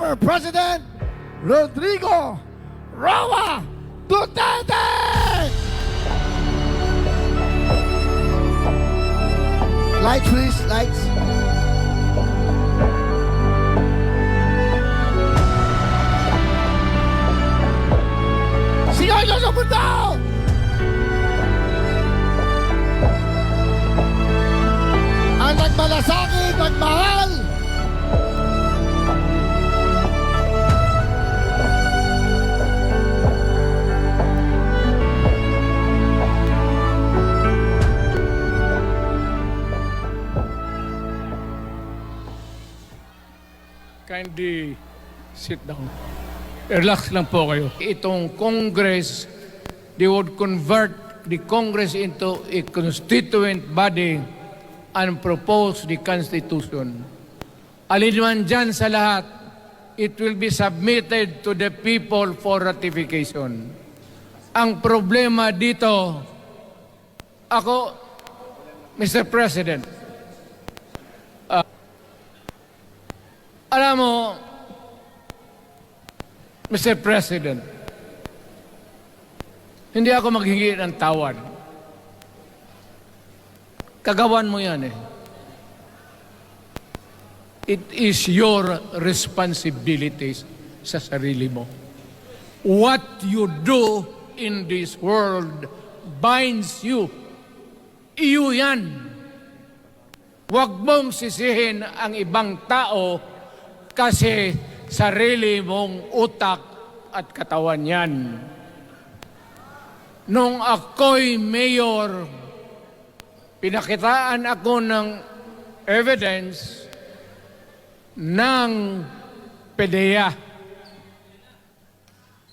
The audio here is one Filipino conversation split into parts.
former President Rodrigo Roa Duterte! Lights, please, lights. Sigaw nyo sa mundo! Ang nagmalasakit, nagmahal, kindly sit down. Relax lang po kayo. Itong Congress, they would convert the Congress into a constituent body and propose the Constitution. Alin man dyan sa lahat, it will be submitted to the people for ratification. Ang problema dito, ako, Mr. President, alam mo, Mr. President, hindi ako maghingi ng tawad. Kagawan mo yan eh. It is your responsibilities sa sarili mo. What you do in this world binds you. Iyo yan. Huwag mong sisihin ang ibang tao kasi sarili mong utak at katawan yan. Nung ako'y mayor, pinakitaan ako ng evidence ng PDEA.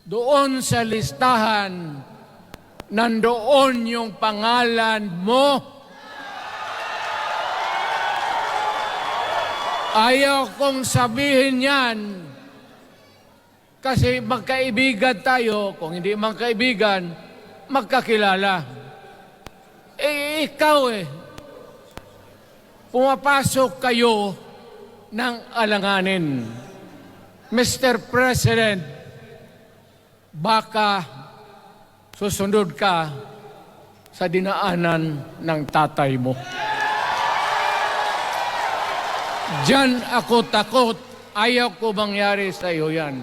Doon sa listahan, nandoon yung pangalan mo. Ayaw kong sabihin yan kasi magkaibigan tayo. Kung hindi magkaibigan, magkakilala. Eh, ikaw pumapasok kayo ng alanganin. Mr. President, baka susunod ka sa dinaanan ng tatay mo. Diyan ako takot. Ayaw ko mangyari sa iyo yan.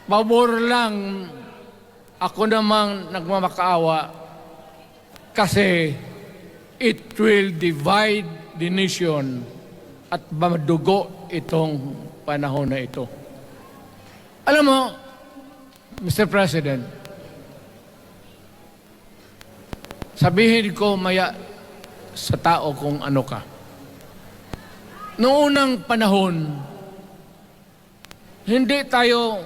Pabor lang, ako namang nagmamakaawa kasi it will divide the nation at madugo itong panahon na ito. Alam mo, Mr. President, sabihin ko maya sa tao kung ano ka. Noong unang panahon, hindi tayo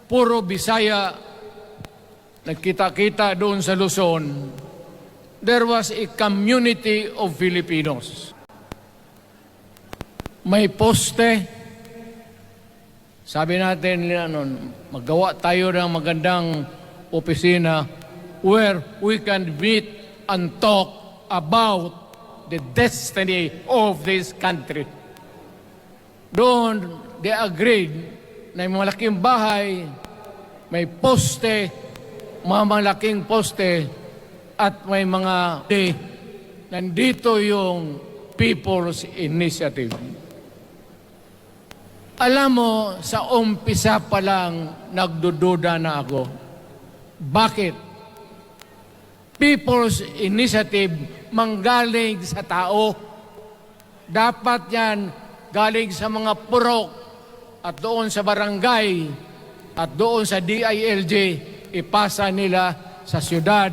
puro Bisaya, nagkita-kita doon sa Luzon. There was a community of Filipinos. May poste. Sabi natin, magawa tayo ng magandang opisina where we can meet and talk about the destiny of this country. Doon, they agreed na may malaking bahay, may poste, mga malaking poste, at may mga nandito yung People's Initiative. Alam mo, sa umpisa pa lang, nagdududa na ako. Bakit? People's Initiative manggaling sa tao. Dapat yan galing sa mga purok at doon sa barangay at doon sa DILG, ipasa nila sa syudad,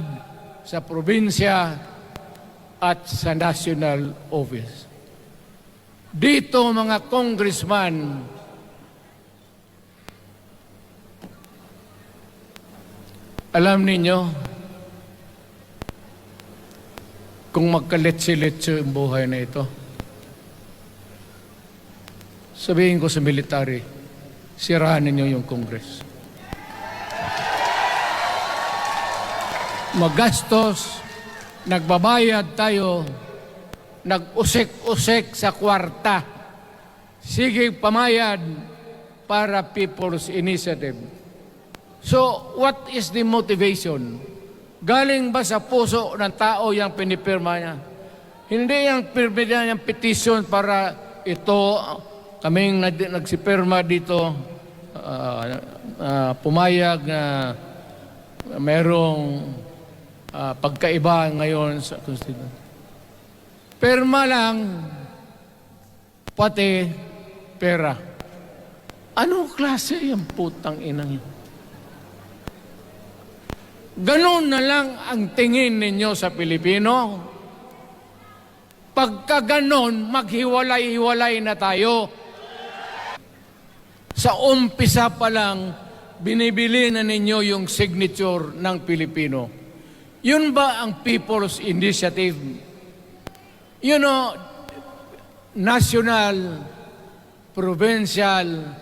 sa probinsya at sa national office. Dito mga congressman, alam ninyo, kung magkaletse-letse ang buhay na ito, sabihin ko sa military, sirahan ninyo yung Congress. Magastos, nagbabayad tayo, nag-usik-usik sa kwarta sige pamayad para People's Initiative. So, what is the motivation? Galing ba sa puso ng tao yung pinipirma niya? Hindi yung pirma niya yung petition para ito, kaming nagsipirma dito, pumayag na merong pagkaiba ngayon sa Constitution. Pirma lang, pati pera. Anong klase yung putang inang yun? Ganun na lang ang tingin ninyo sa Pilipino. Pagka ganon, maghiwalay-hiwalay na tayo. Sa umpisa pa lang, binibili na ninyo yung signature ng Pilipino. Yun ba ang People's Initiative? You know, national, provincial,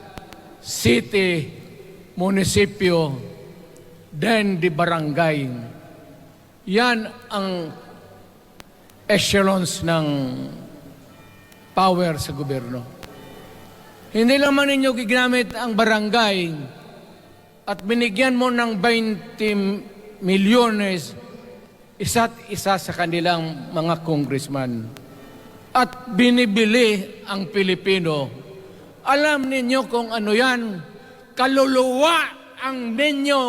city, munisipyo, then the barangay. Yan ang echelons ng power sa gobyerno. Hindi naman ninyo gigamit ang barangay at binigyan mo ng 20 milyones isa't isa sa kanilang mga congressman. At binibili ang Pilipino. Alam ninyo kung ano yan? Kaluluwa ang ninyo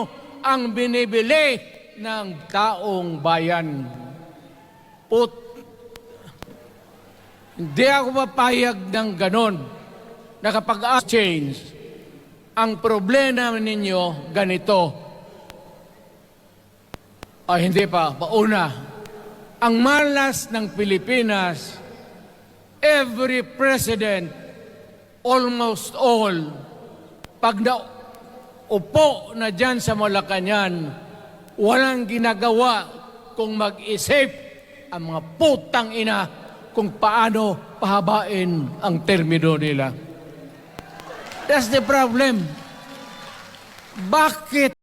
ang binibili ng taong bayan. Hindi ako mapayag ng ganon na kapag change, ang problema ninyo ganito. Hindi pa, pauna. Ang malas ng Pilipinas, every president, almost all, pag upo na dyan sa Malacanang, walang ginagawa kung mag-isip ang mga putang ina kung paano pahabain ang termino nila. That's the problem. Bakit